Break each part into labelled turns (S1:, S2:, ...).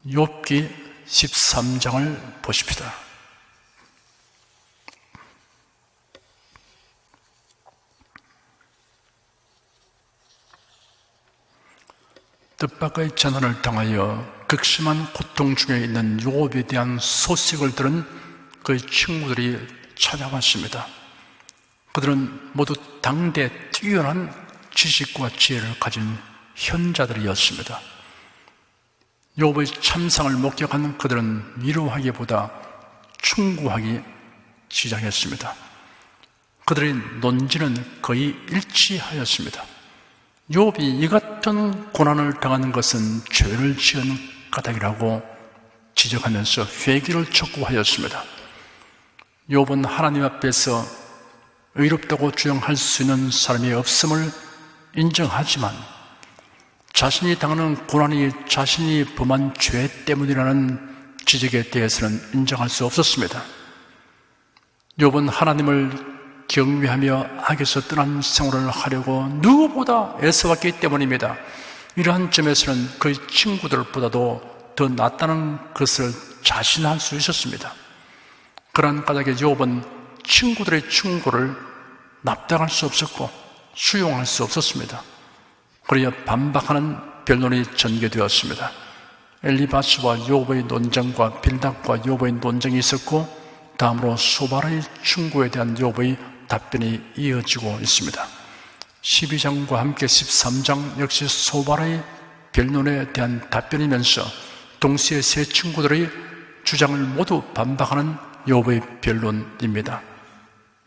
S1: 욥기 13장을 보십시다. 뜻밖의 재난을 당하여 극심한 고통 중에 있는 욥에 대한 소식을 들은 그의 친구들이 찾아왔습니다. 그들은 모두 당대 뛰어난 지식과 지혜를 가진 현자들이었습니다. 욥의 참상을 목격한 그들은 위로하기보다 충고하기 시작했습니다. 그들의 논지는 거의 일치하였습니다. 욥이 이 같은 고난을 당하는 것은 죄를 지은 까닭이라고 지적하면서 회개를 촉구하였습니다. 욥은 하나님 앞에서 의롭다고 주장할 수 있는 사람이 없음을 인정하지만 자신이 당하는 고난이 자신이 범한 죄 때문이라는 지적에 대해서는 인정할 수 없었습니다. 욥은 하나님을 경외하며 악에서 떠난 생활을 하려고 누구보다 애써왔기 때문입니다. 이러한 점에서는 그의 친구들보다도 더 낫다는 것을 자신할 수 있었습니다. 그러한 까닭에 욥은 친구들의 충고를 납득할 수 없었고 수용할 수 없었습니다. 그리하여 반박하는 변론이 전개되었습니다. 엘리바스와 욥의 논쟁과 빌닷과 욥의 논쟁이 있었고 다음으로 소바라의 충고에 대한 욥의 답변이 이어지고 있습니다. 12장과 함께 13장 역시 소바라의 변론에 대한 답변이면서 동시에 세 친구들의 주장을 모두 반박하는 욥의 변론입니다.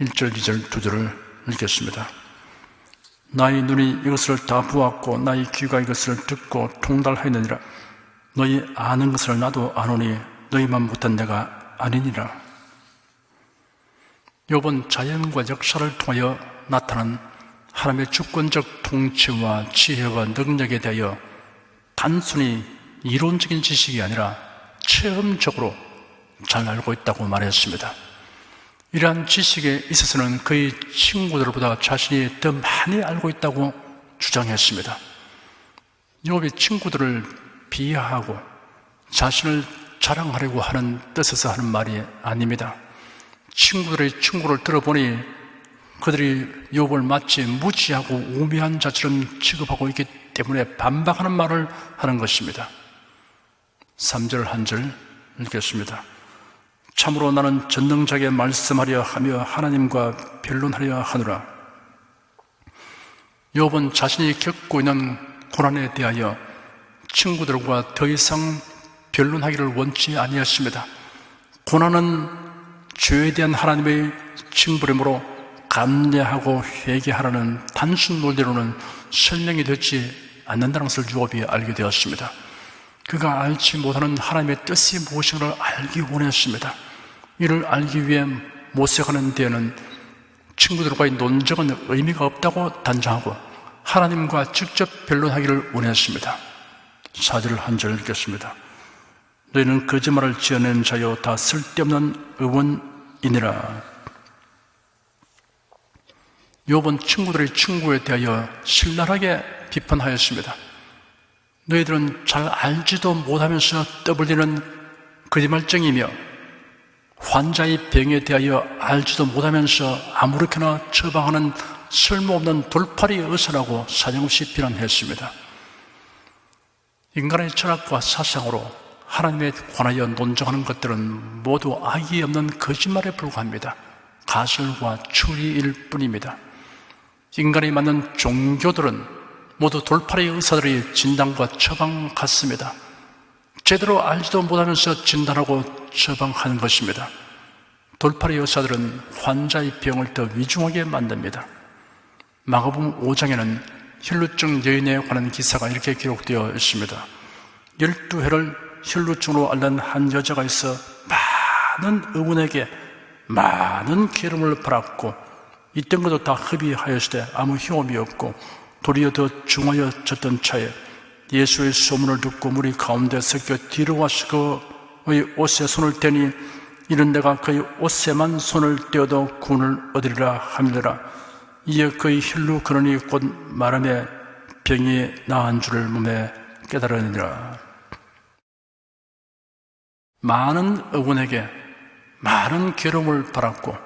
S1: 1절, 2절, 2절을 읽겠습니다. 나의 눈이 이것을 다 보았고 나의 귀가 이것을 듣고 통달하였느니라. 너희 아는 것을 나도 아노니 너희만 못한 내가 아니니라. 욥은 자연과 역사를 통하여 나타난 하나님의 주권적 통치와 지혜와 능력에 대하여 단순히 이론적인 지식이 아니라 체험적으로 잘 알고 있다고 말했습니다. 이러한 지식에 있어서는 그의 친구들보다 자신이 더 많이 알고 있다고 주장했습니다. 욥이 친구들을 비하하고 자신을 자랑하려고 하는 뜻에서 하는 말이 아닙니다. 친구들의 충고를 들어보니 그들이 욥을 마치 무지하고 우매한 자처럼 취급하고 있기 때문에 반박하는 말을 하는 것입니다. 3절 한 절 읽겠습니다. 참으로 나는 전능자에게 말씀하려 하며 하나님과 변론하려 하노라. 욥은 자신이 겪고 있는 고난에 대하여 친구들과 더 이상 변론하기를 원치 아니했습니다. 고난은 죄에 대한 하나님의 징벌이므로 감내하고 회개하라는 단순 논리로는 설명이 되지 않는다는 것을 욥이 알게 되었습니다. 그가 알지 못하는 하나님의 뜻이 무엇인가를 알기 원했습니다. 이를 알기 위해 모색하는 데에는 친구들과의 논쟁은 의미가 없다고 단정하고 하나님과 직접 변론하기를 원했습니다. 4절 한 절 읽겠습니다. 너희는 거짓말을 지어낸 자여 다 쓸데없는 의원이니라. 욥은 친구들의 충고에 대하여 신랄하게 비판하였습니다. 너희들은 잘 알지도 못하면서 떠벌리는 거짓말쟁이며 환자의 병에 대하여 알지도 못하면서 아무렇게나 처방하는 쓸모없는 돌팔이 의사라고 사정없이 비난했습니다. 인간의 철학과 사상으로 하나님에 관하여 논쟁하는 것들은 모두 악이 없는 거짓말에 불과합니다. 가설과 추리일 뿐입니다. 인간이 만든 종교들은 모두 돌팔이 의사들의 진단과 처방 같습니다. 제대로 알지도 못하면서 진단하고 처방하는 것입니다. 돌팔이 의사들은 환자의 병을 더 위중하게 만듭니다. 마가복음 5장에는 혈루증 여인에 관한 기사가 이렇게 기록되어 있습니다. 12회를 혈루증으로 앓는 한 여자가 있어 많은 의원에게 많은 기름을 팔았고 있던 것도 다 흡입하였을 때 아무 효험이 없고 도리어 더 중하여졌던 차에 예수의 소문을 듣고 무리 가운데 섞여 뒤로 와서 그의 옷에 손을 대니 이는 내가 그의 옷에만 손을 떼어도 구원을 얻으리라 하밀더라. 이에 그의 혈루 근원이 곧 마름에 병이 나은 줄을 몸에 깨달으니라. 많은 어군에게 많은 괴로움을 받았고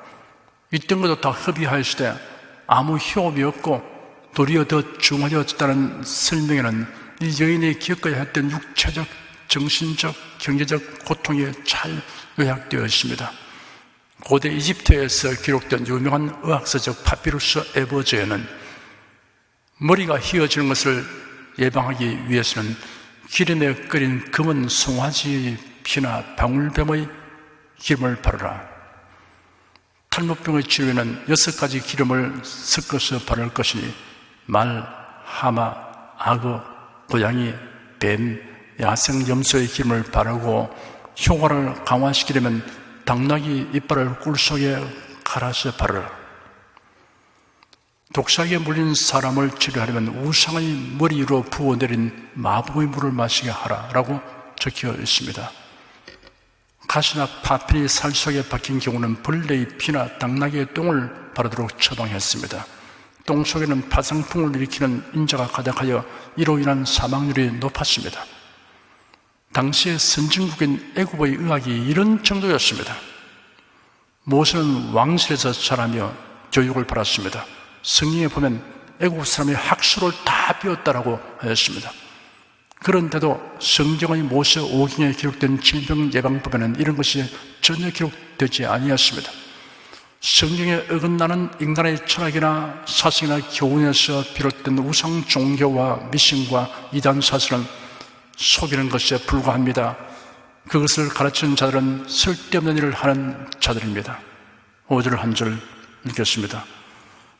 S1: 있던 것도 다 허비하였을 때 아무 효험이 없고 도리어 더 중하여졌다는 설명에는 이 여인이 겪어야 했던 육체적, 정신적, 경제적 고통이 잘 요약되어 있습니다. 고대 이집트에서 기록된 유명한 의학서적 파피루스 에버저에는 머리가 휘어지는 것을 예방하기 위해서는 기름에 끓인 검은 송아지 피나 방울뱀의 기름을 바르라. 탈모병의 치료에는 6가지 기름을 섞어서 바를 것이니 말, 하마, 악어, 고양이, 뱀, 야생 염소의 기름을 바르고 효과를 강화시키려면 당나귀 이빨을 꿀 속에 갈아서 바르라. 독사에 물린 사람을 치료하려면 우상의 머리 위로 부어내린 마법의 물을 마시게 하라 라고 적혀 있습니다. 가시나 파편이 살 속에 박힌 경우는 벌레의 피나 당나귀의 똥을 바르도록 처방했습니다. 똥 속에는 파상풍을 일으키는 인자가 가득하여 이로 인한 사망률이 높았습니다. 당시의 선진국인 애굽의 의학이 이런 정도였습니다. 모세는 왕실에서 자라며 교육을 받았습니다. 성경에 보면 애국 사람이 학술을 다 배웠다라고 하였습니다. 그런데도 성경의 모세 오경에 기록된 질병 예방법에는 이런 것이 전혀 기록되지 아니었습니다. 성경에 어긋나는 인간의 철학이나 사상이나 교훈에서 비롯된 우상 종교와 미신과 이단 사설은 속이는 것에 불과합니다. 그것을 가르치는 자들은 쓸데없는 일을 하는 자들입니다. 5절 한 절 읽겠습니다.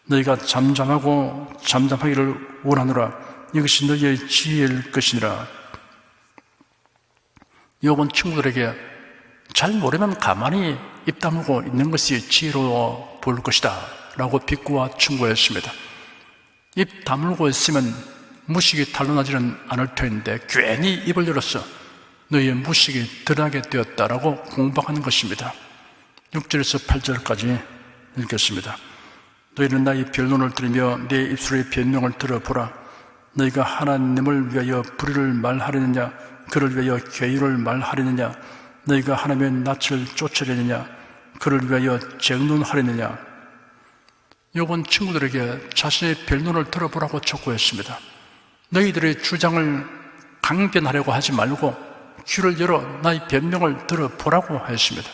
S1: 너희가 잠잠하고 잠잠하기를 원하노라. 이것이 너희의 지혜일 것이니라. 욥은 친구들에게 잘 모르면 가만히 입 다물고 있는 것이 지혜로워 보일 것이다 라고 비꼬아 충고했습니다. 입 다물고 있으면 무식이 탄로나지는 않을 터인데 괜히 입을 열었어 너희의 무식이 드러나게 되었다라고 공박하는 것입니다. 6절에서 8절까지 읽겠습니다. 너희는 나의 변론을 들으며 내 입술의 변명을 들어보라. 너희가 하나님을 위하여 불의를 말하려느냐 그를 위하여 괴유를 말하려느냐 너희가 하나님의 낯을 쫓으려느냐 그를 위하여 쟁론하려느냐. 욥은 친구들에게 자신의 변론을 들어보라고 촉구했습니다. 너희들의 주장을 강변하려고 하지 말고 귀를 열어 나의 변명을 들어보라고 하였습니다.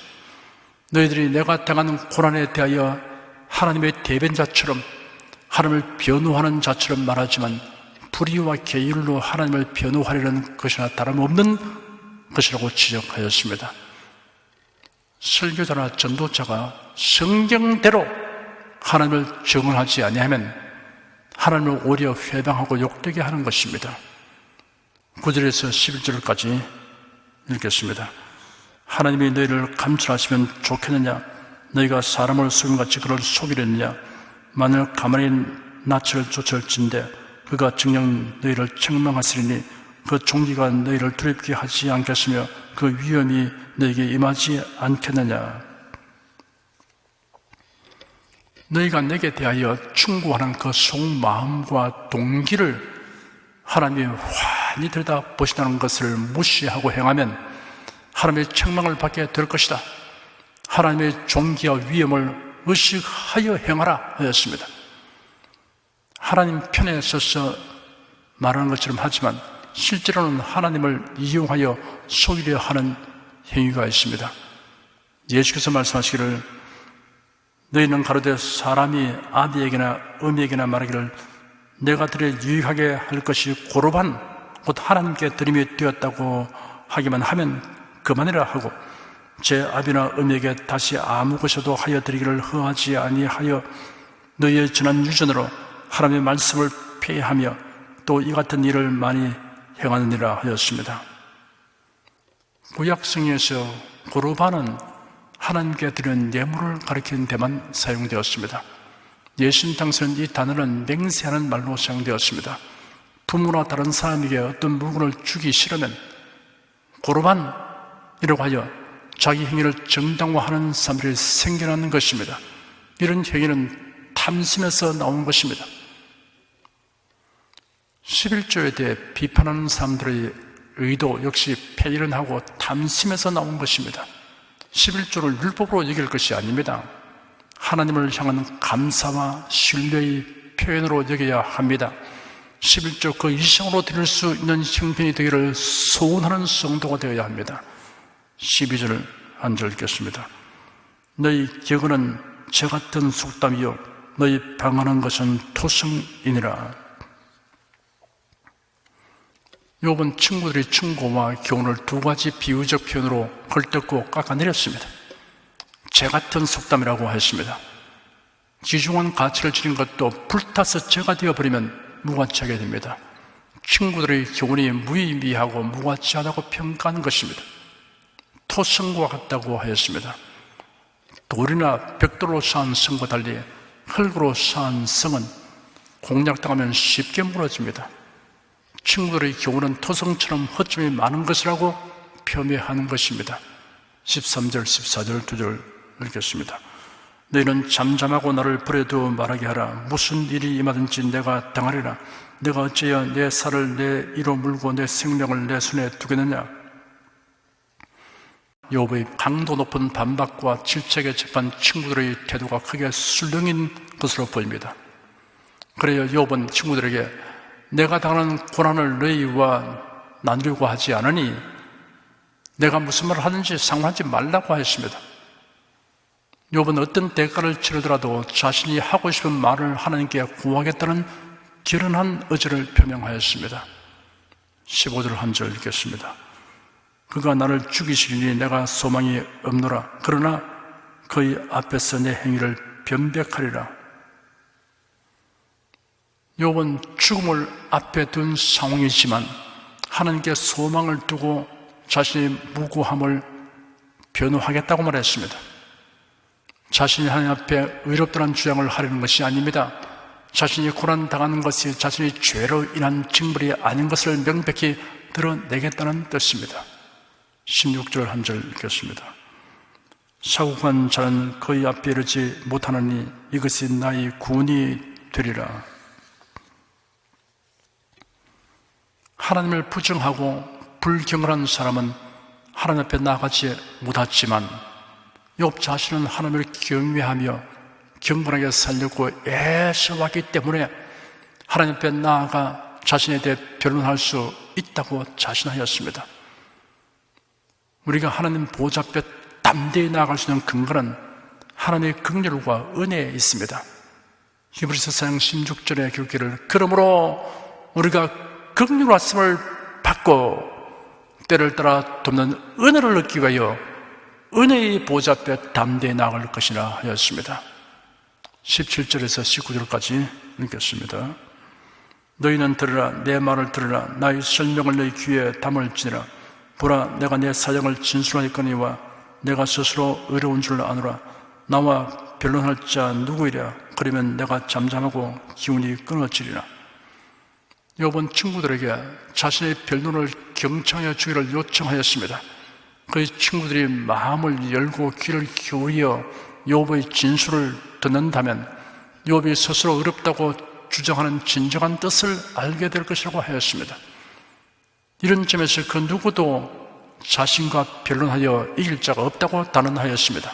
S1: 너희들이 내가 당하는 고난에 대하여 하나님의 대변자처럼 하나님을 변호하는 자처럼 말하지만 불의와 계율로 하나님을 변호하려는 것이나 다름없는 것이라고 지적하였습니다. 설교자나 전도자가 성경대로 하나님을 증언하지 아니하면 하나님을 오히려 회방하고 욕되게 하는 것입니다. 9절에서 11절까지 읽겠습니다. 하나님이 너희를 감찰하시면 좋겠느냐? 너희가 사람을 속임같이 그를 속이려느냐? 만일 가만히 낯을 쫓을진대 그가 정녕 너희를 책망하시리니 그 종기가 너희를 두렵게 하지 않겠으며 그 위험이 너희에게 임하지 않겠느냐? 너희가 내게 대하여 충고하는 그 속마음과 동기를 하나님이 환히 들여다보시다는 것을 무시하고 행하면 하나님의 책망을 받게 될 것이다. 하나님의 종기와 위엄을 의식하여 행하라 하였습니다. 하나님 편에 서서 말하는 것처럼 하지만 실제로는 하나님을 이용하여 속이려 하는 행위가 있습니다. 예수께서 말씀하시기를 너희는 가로되 사람이 아비에게나 어미에게나 말하기를 내가 들에 유익하게 할 것이 고로반 곧 하나님께 드림이 되었다고 하기만 하면 그만이라 하고 제 아비나 어미에게 다시 아무 것이라도 하여 드리기를 허하지 아니하여 너희의 지난 유전으로 하나님의 말씀을 폐하며 또 이 같은 일을 많이 행하느니라 하였습니다. 구약성경에서 고르반은 하나님께 드리는 예물을 가리키는 데만 사용되었습니다. 예수님 당시에는 이 단어는 맹세하는 말로 사용되었습니다. 부모나 다른 사람에게 어떤 물건을 주기 싫으면 고르반이라고 하여 자기 행위를 정당화하는 사람들이 생겨나는 것입니다. 이런 행위는 탐심에서 나온 것입니다. 11조에 대해 비판하는 사람들의 의도 역시 폐일은하고 탐심에서 나온 것입니다. 11조를 율법으로 여길 것이 아닙니다. 하나님을 향한 감사와 신뢰의 표현으로 여겨야 합니다. 11조 그 이상으로 드릴 수 있는 형편이 되기를 소원하는 성도가 되어야 합니다. 12절 한 절 읽겠습니다. 너희 격언은 저 같은 속담이요 너희 방언한 것은 토성이니라. 욥은 친구들의 충고와 교훈을 두 가지 비유적 표현으로 헐뜯고 깎아내렸습니다. 재 같은 속담이라고 했습니다. 귀중한 가치를 지닌 것도 불타서 재가 되어버리면 무가치하게 됩니다. 친구들의 교훈이 무의미하고 무가치하다고 평가하는 것입니다. 토성과 같다고 하였습니다. 돌이나 벽돌로 쌓은 성과 달리 흙으로 쌓은 성은 공략당하면 쉽게 무너집니다. 친구들의 교훈은 토성처럼 허점이 많은 것이라고 표명하는 것입니다. 13절, 14절, 2절 읽겠습니다. 너희는 잠잠하고 나를 버려두어 말하게 하라. 무슨 일이 임하든지 내가 당하리라. 내가 어찌하여 내 살을 내 이로 물고 내 생명을 내 손에 두겠느냐. 욥의 강도 높은 반박과 질책에 접한 친구들의 태도가 크게 술렁인 것으로 보입니다. 그래야 욥은 친구들에게 내가 당하는 고난을 너희와 나누려고 하지 않으니 내가 무슨 말을 하든지 상관하지 말라고 하였습니다. 욥은 어떤 대가를 치르더라도 자신이 하고 싶은 말을 하나님께 구하겠다는 결연한 의지를 표명하였습니다. 15절 한 절 읽겠습니다. 그가 나를 죽이시리니 내가 소망이 없노라. 그러나 그의 앞에서 내 행위를 변백하리라. 욥은 죽음을 앞에 둔 상황이지만 하나님께 소망을 두고 자신의 무고함을 변호하겠다고 말했습니다. 자신이 하나님 앞에 의롭다는 주장을 하려는 것이 아닙니다. 자신이 고난당하는 것이 자신의 죄로 인한 징벌이 아닌 것을 명백히 드러내겠다는 뜻입니다. 16절 한 절 읽겠습니다. 사국한 자는 그의 앞에 이르지 못하느니 이것이 나의 구원이 되리라. 하나님을 부정하고 불경건한 사람은 하나님 앞에 나아가지 못했지만 욥 자신은 하나님을 경외하며 경건하게 살려고 애써왔기 때문에 하나님 앞에 나아가 자신에 대해 변론할 수 있다고 자신하였습니다. 우리가 하나님 보좌 앞에 담대히 나아갈 수 있는 근거는 하나님의 긍휼과 은혜에 있습니다. 히브리서 4장 16절에 기록기를 그러므로 우리가 긍휼 말씀을 받고 때를 따라 돕는 은혜를 얻기 위하여 은혜의 보좌 앞에 담대히 나아갈 것이라 하였습니다. 17절에서 19절까지 읽겠습니다. 너희는 들으라. 내 말을 들으라. 나의 설명을 너희 귀에 담을지니라. 보라, 내가 내 사정을 진술하였거니와 내가 스스로 의로운 줄 아노라. 나와 변론할 자 누구이랴. 그러면 내가 잠잠하고 기운이 끊어지리라. 욥은 친구들에게 자신의 변론을 경청해 주기를 요청하였습니다. 그의 친구들이 마음을 열고 귀를 기울여 욥의 진술을 듣는다면 욥이 스스로 어렵다고 주장하는 진정한 뜻을 알게 될 것이라고 하였습니다. 이런 점에서 그 누구도 자신과 변론하여 이길 자가 없다고 단언하였습니다.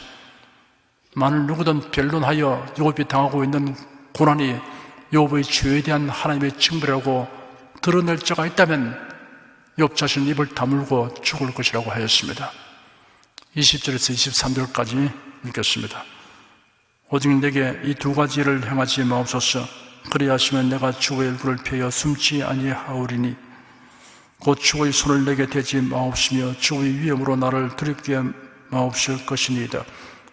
S1: 만일 누구든 변론하여 욥이 당하고 있는 고난이 욥의 죄에 대한 하나님의 징벌이라고 드러낼 자가 있다면 욥 자신은 입을 다물고 죽을 것이라고 하였습니다. 20절에서 23절까지 읽겠습니다. 오직 내게 이 두 가지를 행하지 마옵소서. 그리하시면 내가 주의 얼굴을 펴여 숨지 아니하오리니 곧 주의 손을 내게 대지 마옵시며 주의 위엄으로 나를 두렵게 마옵실 것이니이다.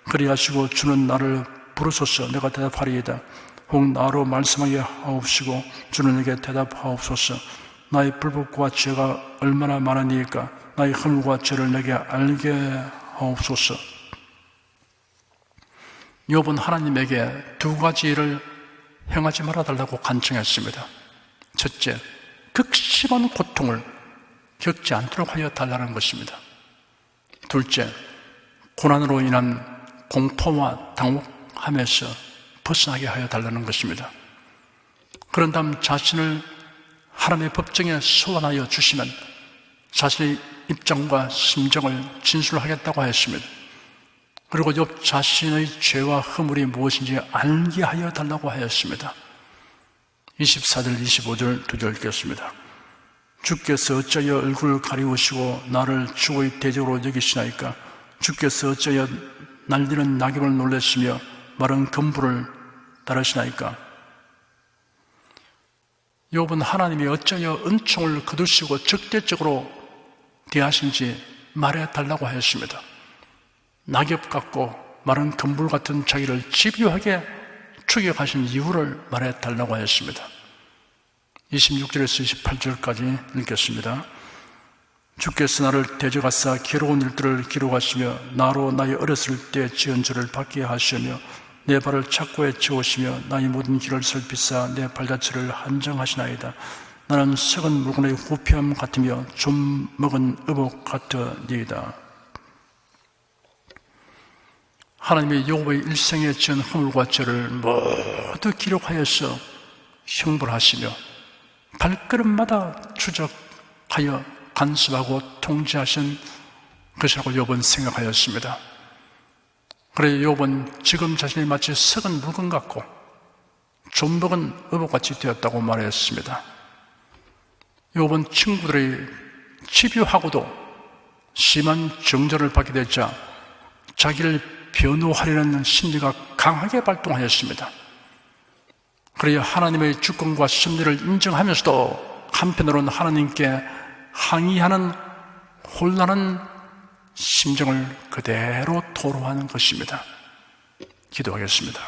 S1: 그리하시고 주는 나를 부르소서. 내가 대답하리이다. 혹 나로 말씀하게 하옵시고 주는 내게 대답하옵소서. 나의 불법과 죄가 얼마나 많으니까 나의 허물과 죄를 내게 알게 하옵소서. 욥은 하나님에게 두 가지 일을 행하지 말아달라고 간청했습니다. 첫째, 극심한 고통을 겪지 않도록 하여 달라는 것입니다. 둘째, 고난으로 인한 공포와 당혹함에서 벗어나게 하여 달라는 것입니다. 그런 다음 자신을 하나님의 법정에 소환하여 주시면 자신의 입장과 심정을 진술하겠다고 하였습니다. 그리고 욥 자신의 죄와 허물이 무엇인지 알게 하여 달라고 하였습니다. 24절 25절 두 절 읽겠습니다. 주께서 어찌하여 얼굴을 가리우시고 나를 죽의 대적으로 여기시나이까? 주께서 어찌하여 날리는 낙엽을 놀라시며 마른 검불을 따르시나이까? 욥은 하나님이 어찌하여 은총을 거두시고 적대적으로 대하신지 말해달라고 하였습니다. 낙엽 같고 마른 검불 같은 자기를 집요하게 추격하신 이유를 말해달라고 하였습니다. 26절에서 28절까지 읽겠습니다. 주께서 나를 대적하사 괴로운 일들을 기록하시며 나로 나의 어렸을 때 지은 죄를 받게 하시며 내 발을 착고에 채우시며 나의 모든 길을 살피사 내 발자취를 한정하시나이다. 나는 썩은 물건의 후피함 같으며 좀 먹은 의복 같으니이다. 하나님이 욥의 일생에 지은 허물과 죄를 모두 기록하여서 형벌하시며 발걸음마다 추적하여 간섭하고 통제하신 것이라고 욥은 생각하였습니다. 그래 욥은 지금 자신이 마치 썩은 물건 같고 좀 먹은 의복같이 되었다고 말했습니다. 욥은 친구들이 집요하고도 심한 정죄를 받게 되자 자기를 변호하려는 심리가 강하게 발동하였습니다. 그래야 하나님의 주권과 섭리를 인정하면서도 한편으로는 하나님께 항의하는 혼란한 심정을 그대로 토로하는 것입니다. 기도하겠습니다.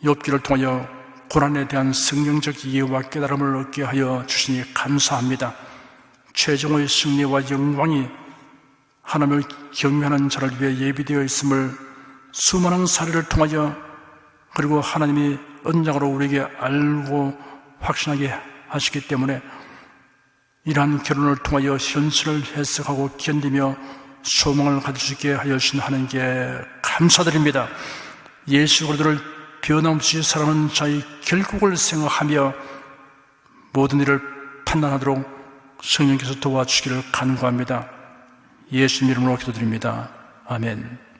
S1: 욥기를 통하여 고난에 대한 성경적 이해와 깨달음을 얻게 하여 주시니 감사합니다. 최종의 승리와 영광이 하나님을 경외하는 자를 위해 예비되어 있음을 수많은 사례를 통하여 그리고 하나님이 언약으로 우리에게 알고 확신하게 하시기 때문에 이러한 결혼을 통하여 현실을 해석하고 견디며 소망을 가질 수 있게 하여 주신 하나님께 감사드립니다. 예수 그리스도를 변함없이 사랑하는 자의 결국을 생각하며 모든 일을 판단하도록 성령께서 도와주시기를 간구합니다. 예수님 이름으로 기도드립니다. 아멘.